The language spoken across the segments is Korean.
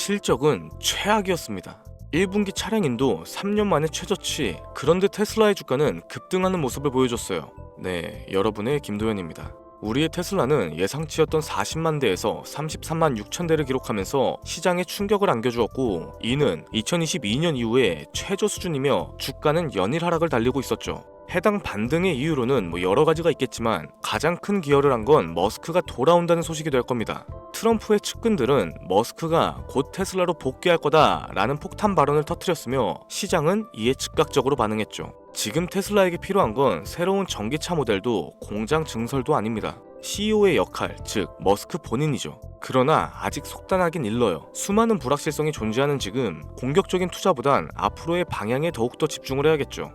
실적은 최악이었습니다. 1분기 차량인도 3년 만에 최저치. 그런데 테슬라의 주가는 급등하는 모습을 보여줬어요. 네, 여러분의 김도현입니다. 우리의 테슬라는 예상치였던 40만 대에서 33만 6천 대를 기록하면서 시장에 충격을 안겨주었고, 이는 2022년 이후에 최저 수준이며 주가는 연일 하락을 달리고 있었죠. 해당 반등의 이유로는 여러 가지가 있겠지만 가장 큰 기여를 한 건 머스크가 돌아온다는 소식이 될 겁니다. 트럼프의 측근들은 머스크가 곧 테슬라로 복귀할 거다라는 폭탄 발언을 터뜨렸으며 시장은 이에 즉각적으로 반응했죠. 지금 테슬라에게 필요한 건 새로운 전기차 모델도 공장 증설도 아닙니다. CEO의 역할, 즉 머스크 본인이죠. 그러나 아직 속단하긴 일러요. 수많은 불확실성이 존재하는 지금 공격적인 투자보단 앞으로의 방향에 더욱더 집중을 해야겠죠.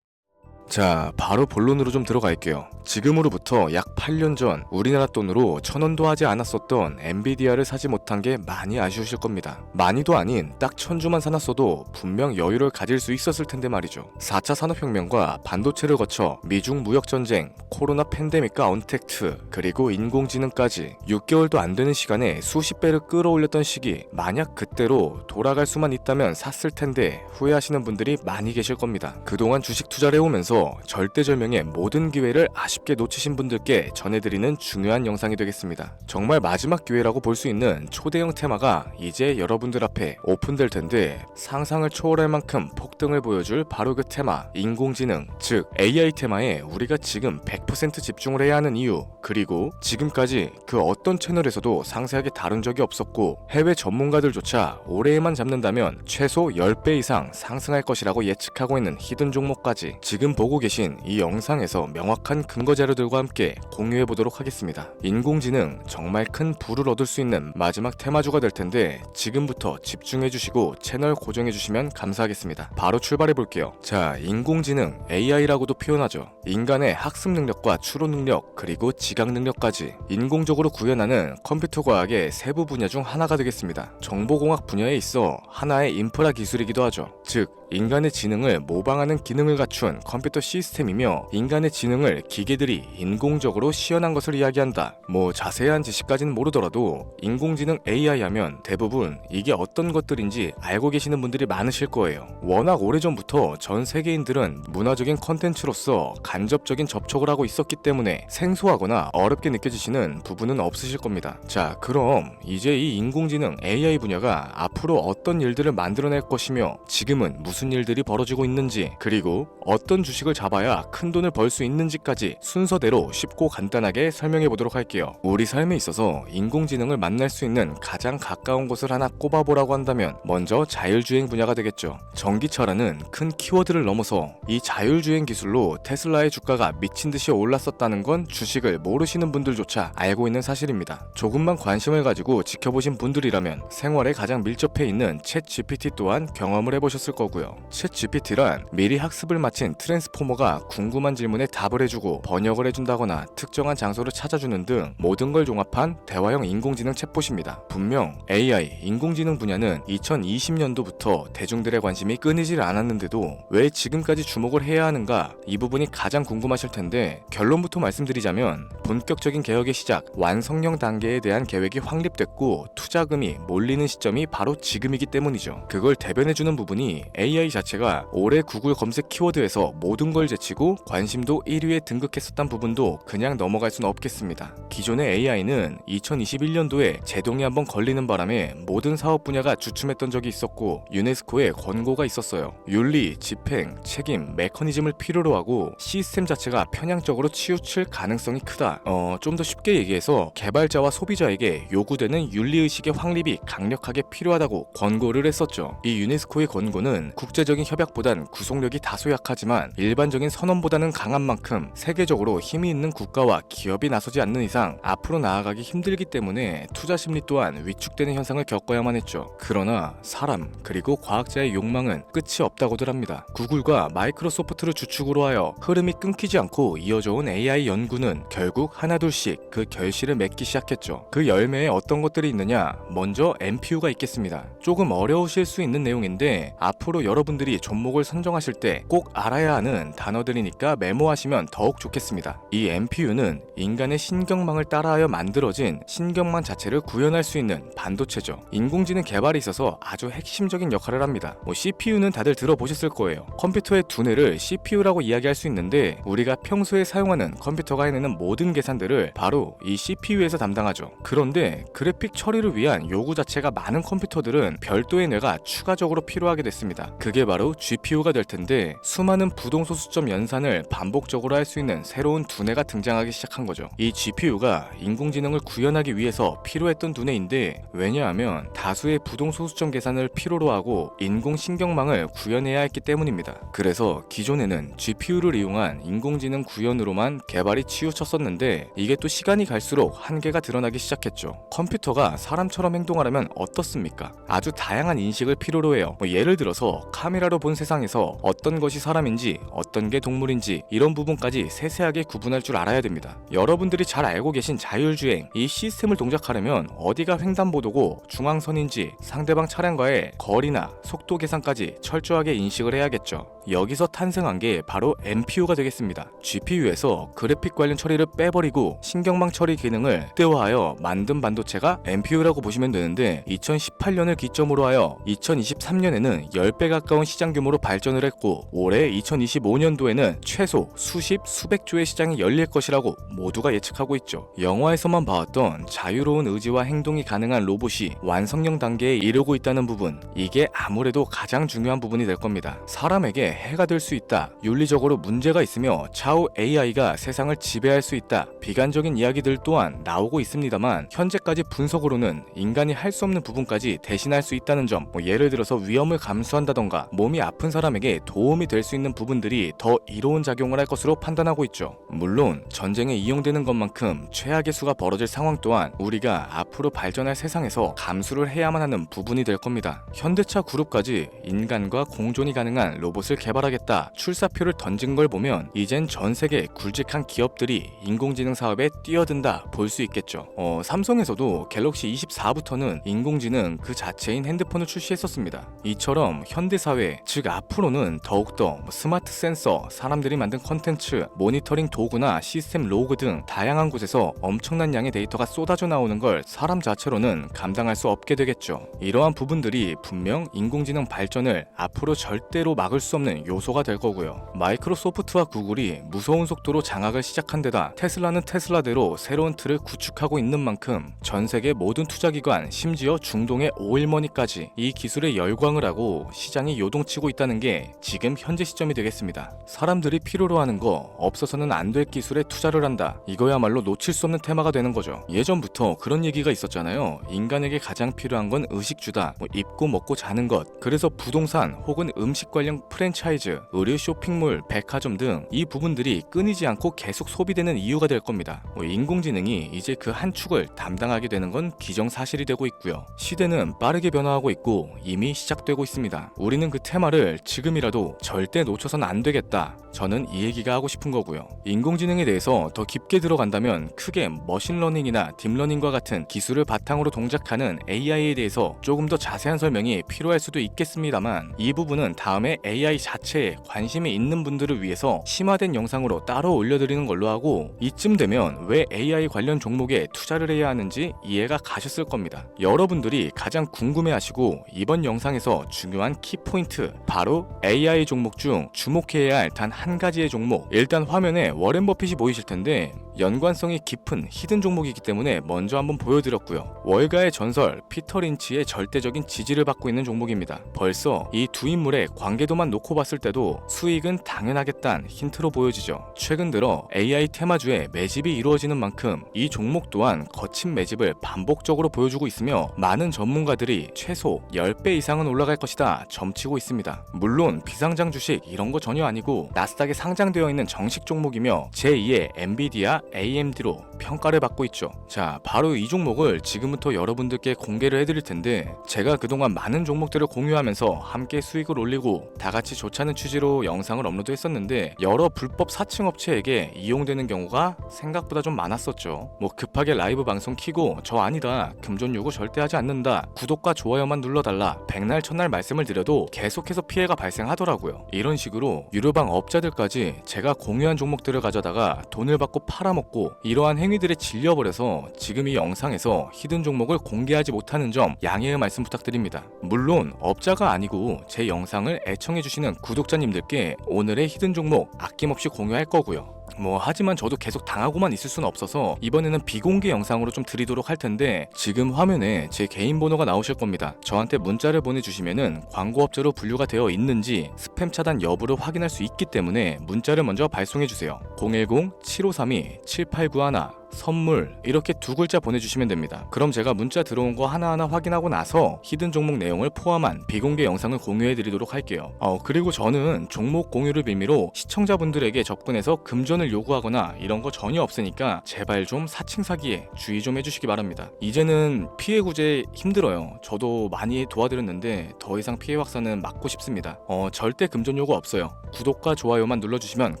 자, 바로 본론으로 좀 들어갈게요. 지금으로부터 약 8년 전 우리나라 돈으로 1,000원도 하지 않았었던 엔비디아를 사지 못한 게 많이 아쉬우실 겁니다. 많이도 아닌 딱 1,000주만 사놨어도 분명 여유를 가질 수 있었을 텐데 말이죠. 4차 산업혁명과 반도체를 거쳐 미중 무역전쟁, 코로나 팬데믹과 언택트, 그리고 인공지능까지 6개월도 안 되는 시간에 수십 배를 끌어올렸던 시기, 만약 그때로 돌아갈 수만 있다면 샀을 텐데 후회하시는 분들이 많이 계실 겁니다. 그동안 주식 투자를 해오면서 절대절명의 모든 기회를 아쉽게 놓치신 분들께 전해드리는 중요한 영상이 되겠습니다. 정말 마지막 기회라고 볼 수 있는 초대형 테마가 이제 여러분들 앞에 오픈될 텐데, 상상을 초월할 만큼 폭등을 보여줄 바로 그 테마, 인공지능, 즉 AI 테마에 우리가 지금 100% 집중을 해야 하는 이유, 그리고 지금까지 그 어떤 채널에서도 상세하게 다룬 적이 없었고 해외 전문가들조차 올해에만 잡는다면 최소 10배 이상 상승할 것이라고 예측하고 있는 히든 종목까지 지금 보고 계신 이 영상에서 명확한 근거 자료들과 함께 공유해 보도록 하겠습니다. 인공지능 정말 큰 부를 얻을 수 있는 마지막 테마주가 될 텐데 지금부터 집중해 주시고 채널 고정해 주시면 감사하겠습니다. 바로 출발해 볼게요. 자, 인공지능 AI라고도 표현하죠. 인간의 학습 능력과 추론 능력, 그리고 지각 능력까지 인공적으로 구현하는 컴퓨터 과학의 세부 분야 중 하나가 되겠습니다. 정보공학 분야에 있어 하나의 인프라 기술이기도 하죠. 즉 인간의 지능을 모방하는 기능을 갖춘 컴퓨터 시스템이며, 인간의 지능을 기계들이 인공적으로 시연한 것을 이야기한다. 자세한 지식까지는 모르더라도 인공지능 AI 하면 대부분 이게 어떤 것들인지 알고 계시는 분들이 많으실 거예요. 워낙 오래전부터 전 세계인들은 문화적인 컨텐츠로서 간접적인 접촉을 하고 있었기 때문에 생소하거나 어렵게 느껴지시는 부분은 없으실 겁니다. 자, 그럼 이제 이 인공지능 AI 분야가 앞으로 어떤 일들을 만들어낼 것이며 지금은 무슨 일들이 벌어지고 있는지, 그리고 어떤 주식을 잡아야 큰 돈을 벌 수 있는지까지 순서대로 쉽고 간단하게 설명해 보도록 할게요. 우리 삶에 있어서 인공지능을 만날 수 있는 가장 가까운 곳을 하나 꼽아보라고 한다면 먼저 자율주행 분야가 되겠죠. 전기차라는 큰 키워드를 넘어서 이 자율주행 기술로 테슬라의 주가가 미친 듯이 올랐었다는 건 주식을 모르시는 분들조차 알고 있는 사실입니다. 조금만 관심을 가지고 지켜보신 분들이라면 생활에 가장 밀접해 있는 챗 GPT 또한 경험을 해보셨을 거고요. 챗 GPT란 미리 학습을 마친 트랜스포머가 궁금한 질문에 답을 해주고 번역을 해준다거나 특정한 장소를 찾아주는 등 모든 걸 종합한 대화형 인공지능 챗봇입니다. 분명 AI, 인공지능 분야는 2020년도부터 대중들의 관심이 끊이질 않았는데도 왜 지금까지 주목을 해야 하는가, 이 부분이 가장 궁금하실 텐데, 결론부터 말씀드리자면 본격적인 개혁의 시작, 완성형 단계에 대한 계획이 확립됐고 투자금이 몰리는 시점이 바로 지금이기 때문이죠. 그걸 대변해주는 부분이 AI 자체가 올해 구글 검색 키워드에서 모든 걸 제치고 관심도 1위에 등극했었던 부분도 그냥 넘어갈 수는 없겠습니다. 기존의 AI는 2021년도에 제동이 한번 걸리는 바람에 모든 사업 분야가 주춤했던 적이 있었고 유네스코의 권고가 있었어요. 윤리, 집행, 책임, 메커니즘을 필요로 하고 시스템 자체가 편향적으로 치우칠 가능성이 크다. 좀 더 쉽게 얘기해서 개발자와 소비자에게 요구되는 윤리의식의 확립이 강력하게 필요하다고 권고를 했었죠. 이 유네스코의 권고는 국제적인 협약보단 구속력이 다소 약하지만 일반적인 선언보다는 강한 만큼 세계적으로 힘이 있는 국가와 기업이 나서지 않는 이상 앞으로 나아가기 힘들기 때문에 투자 심리 또한 위축되는 현상을 겪어야만 했죠. 그러나 사람 그리고 과학자의 욕망은 끝이 없다고들 합니다. 구글과 마이크로소프트를 주축으로 하여 흐름이 끊기지 않고 이어져온 AI 연구는 결국 하나둘씩 그 결실을 맺기 시작했죠. 그 열매에 어떤 것들이 있느냐, 먼저 NPU가 있겠습니다. 조금 어려우실 수 있는 내용인데 앞으로 여러분들이 종목을 선정하실 때 꼭 알아야 하는 단어들이니까 메모하시면 더욱 좋겠습니다. 이 NPU는 인간의 신경망을 따라하여 만들어진 신경망 자체를 구현할 수 있는 반도체죠. 인공지능 개발에 있어서 아주 핵심적인 역할을 합니다. CPU는 다들 들어보셨을 거예요. 컴퓨터의 두뇌를 CPU라고 이야기할 수 있는데 우리가 평소에 사용하는 컴퓨터가 해내는 모든 계산들을 바로 이 CPU에서 담당하죠. 그런데 그래픽 처리를 위한 요구 자체가 많은 컴퓨터들은 별도의 뇌가 추가적으로 필요하게 됐습니다. 그게 바로 GPU가 될 텐데 수많은 부동소수점 연산을 반복적으로 할 수 있는 새로운 두뇌가 등장하기 시작한 거죠. 이 GPU가 인공지능을 구현하기 위해서 필요했던 두뇌인데 왜냐하면 다수의 부동소수점 계산을 필요로 하고 인공신경망을 구현해야 했기 때문입니다. 그래서 기존에는 GPU를 이용한 인공지능 구현으로만 개발이 치우쳤었는데 이게 또 시간이 갈수록 한계가 드러나기 시작했죠. 컴퓨터가 사람처럼 행동하려면 어떻습니까? 아주 다양한 인식을 필요로 해요. 예를 들어서 카메라로 본 세상에서 어떤 것이 사람인지 어떤 게 동물인지 이런 부분까지 세세하게 구분할 줄 알아야 됩니다. 여러분들이 잘 알고 계신 자율주행, 이 시스템을 동작하려면 어디가 횡단보도고 중앙선인지 상대방 차량과의 거리나 속도 계산까지 철저하게 인식을 해야겠죠. 여기서 탄생한 게 바로 NPU가 되겠습니다. GPU에서 그래픽 관련 처리를 빼버리고 신경망 처리 기능을 극대화하여 만든 반도체가 NPU라고 보시면 되는데 2018년을 기점으로 하여 2023년에는 10배 가까운 시장 규모로 발전을 했고 올해 2025년도에는 최소 수십, 수백조의 시장이 열릴 것이라고 모두가 예측하고 있죠. 영화에서만 봐왔던 자유로운 의지와 행동이 가능한 로봇이 완성형 단계에 이르고 있다는 부분, 이게 아무래도 가장 중요한 부분이 될 겁니다. 사람에게 해가 될 수 있다, 윤리적으로 문제가 있으며 차후 AI가 세상을 지배할 수 있다, 비관적인 이야기들 또한 나오고 있습니다만 현재까지 분석으로는 인간이 할 수 없는 부분까지 대신할 수 있다는 점, 예를 들어서 위험을 감수한다던가 몸이 아픈 사람에게 도움이 될 수 있는 부분들이 더 이로운 작용을 할 것으로 판단하고 있죠. 물론 전쟁에 이용되는 것만큼 최악의 수가 벌어질 상황 또한 우리가 앞으로 발전할 세상에서 감수를 해야만 하는 부분이 될 겁니다. 현대차 그룹까지 인간과 공존이 가능한 로봇을 개발하겠다 출사표를 던진 걸 보면 이젠 전 세계 굵직한 기업들이 인공지능 사업에 뛰어든다 볼 수 있겠죠. 삼성에서도 갤럭시 24부터는 인공지능 그 자체인 핸드폰을 출시했었습니다. 이처럼 현대사회, 즉 앞으로는 더욱더 스마트 센서, 사람들이 만든 컨텐츠, 모니터링 도구나 시스템 로그 등 다양한 곳에서 엄청난 양의 데이터가 쏟아져 나오는 걸 사람 자체로는 감당할 수 없게 되겠죠. 이러한 부분들이 분명 인공지능 발전을 앞으로 절대로 막을 수 없는 요소가 될 거고요. 마이크로소프트와 구글이 무서운 속도로 장악을 시작한 데다 테슬라는 테슬라대로 새로운 틀을 구축하고 있는 만큼 전 세계 모든 투자기관, 심지어 중동의 오일머니까지 이 기술에 열광을 하고 시장이 요동치고 있다는 게 지금 현재 시점이 되겠습니다. 사람들이 필요로 하는 거, 없어서는 안 될 기술에 투자를 한다. 이거야말로 놓칠 수 없는 테마가 되는 거죠. 예전부터 그런 얘기가 있었잖아요. 인간에게 가장 필요한 건 의식주다. 입고 먹고 자는 것. 그래서 부동산 혹은 음식 관련 프랜차이즈, 의류 쇼핑몰, 백화점 등 이 부분들이 끊이지 않고 계속 소비되는 이유가 될 겁니다. 인공지능이 이제 그 한 축을 담당하게 되는 건 기정사실이 되고 있고요. 시대는 빠르게 변화하고 있고 이미 시작되고 있습니다. 우리는 그 테마를 지금이라도 절대 놓쳐선 안 되겠다. 저는 이 얘기가 하고 싶은 거고요. 인공지능에 대해서 더 깊게 들어간다면 크게 머신러닝이나 딥러닝과 같은 기술을 바탕으로 동작하는 AI에 대해서 조금 더 자세한 설명이 필요할 수도 있겠습니다만 이 부분은 다음에 AI 자체에 관심이 있는 분들을 위해서 심화된 영상으로 따로 올려드리는 걸로 하고 이쯤 되면 왜 AI 관련 종목에 투자를 해야 하는지 이해가 가셨을 겁니다. 여러분들이 가장 궁금해하시고 이번 영상에서 중요한 키포인트, 바로 AI 종목 중 주목해야 할 단 한 가지의 종목. 일단 화면에 워렌 버핏이 보이실 텐데 연관성이 깊은 히든 종목이기 때문에 먼저 한번 보여드렸고요. 월가의 전설 피터 린치의 절대적인 지지를 받고 있는 종목입니다. 벌써 이 두 인물의 관계도만 놓고 봤을 때도 수익은 당연하겠다는 힌트로 보여지죠. 최근 들어 AI 테마주에 매집이 이루어지는 만큼 이 종목 또한 거친 매집을 반복적으로 보여주고 있으며 많은 전문가들이 최소 10배 이상은 올라갈 것이다 점치고 있습니다. 물론 비상장 주식 이런 거 전혀 아니고 나스닥에 상장되어 있는 정식 종목이며 제2의 엔비디아 AMD로 평가를 받고 있죠. 자, 바로 이 종목을 지금부터 여러분들께 공개를 해드릴 텐데, 제가 그동안 많은 종목들을 공유하면서 함께 수익을 올리고 다같이 좋자는 취지로 영상을 업로드했었는데, 여러 불법 사칭 업체에게 이용되는 경우가 생각보다 좀 많았었죠. 뭐 급하게 라이브 방송 키고 저 아니다, 금전 요구 절대 하지 않는다, 구독과 좋아요만 눌러달라, 백날 천날 말씀을 드려도 계속해서 피해가 발생하더라고요. 이런 식으로 유료방 업자들까지 제가 공유한 종목들을 가져다가 돈을 받고 팔아먹고, 이러한 행위들에 질려버려서 지금 이 영상에서 히든 종목을 공개하지 못하는 점 양해의 말씀 부탁드립니다. 물론 업자가 아니고 제 영상을 애청해주시는 구독자님들께 오늘의 히든 종목 아낌없이 공유할 거고요. 하지만 저도 계속 당하고만 있을 수는 없어서 이번에는 비공개 영상으로 좀 드리도록 할 텐데, 지금 화면에 제 개인 번호가 나오실 겁니다. 저한테 문자를 보내주시면은 광고업자로 분류가 되어 있는지 스팸 차단 여부를 확인할 수 있기 때문에 문자를 먼저 발송해주세요. 010-7532-7891 선물 이렇게 두 글자 보내주시면 됩니다. 그럼 제가 문자 들어온 거 하나하나 확인하고 나서 히든 종목 내용을 포함한 비공개 영상을 공유해드리도록 할게요. 그리고 저는 종목 공유를 빌미로 시청자분들에게 접근해서 금전을 요구하거나 이런 거 전혀 없으니까 제발 좀 사칭 사기에 주의 좀 해주시기 바랍니다. 이제는 피해 구제 힘들어요. 저도 많이 도와드렸는데 더 이상 피해 확산은 막고 싶습니다. 절대 금전 요구 없어요. 구독과 좋아요만 눌러주시면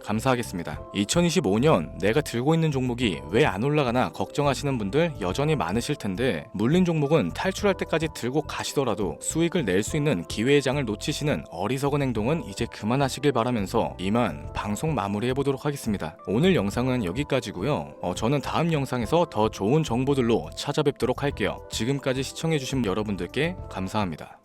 감사하겠습니다. 2025년 내가 들고 있는 종목이 왜 안 올라가나 걱정하시는 분들 여전히 많으실 텐데, 물린 종목은 탈출할 때까지 들고 가시더라도 수익을 낼 수 있는 기회의 장을 놓치시는 어리석은 행동은 이제 그만하시길 바라면서 이만 방송 마무리해보도록 하겠습니다. 오늘 영상은 여기까지고요. 저는 다음 영상에서 더 좋은 정보들로 찾아뵙도록 할게요. 지금까지 시청해주신 여러분들께 감사합니다.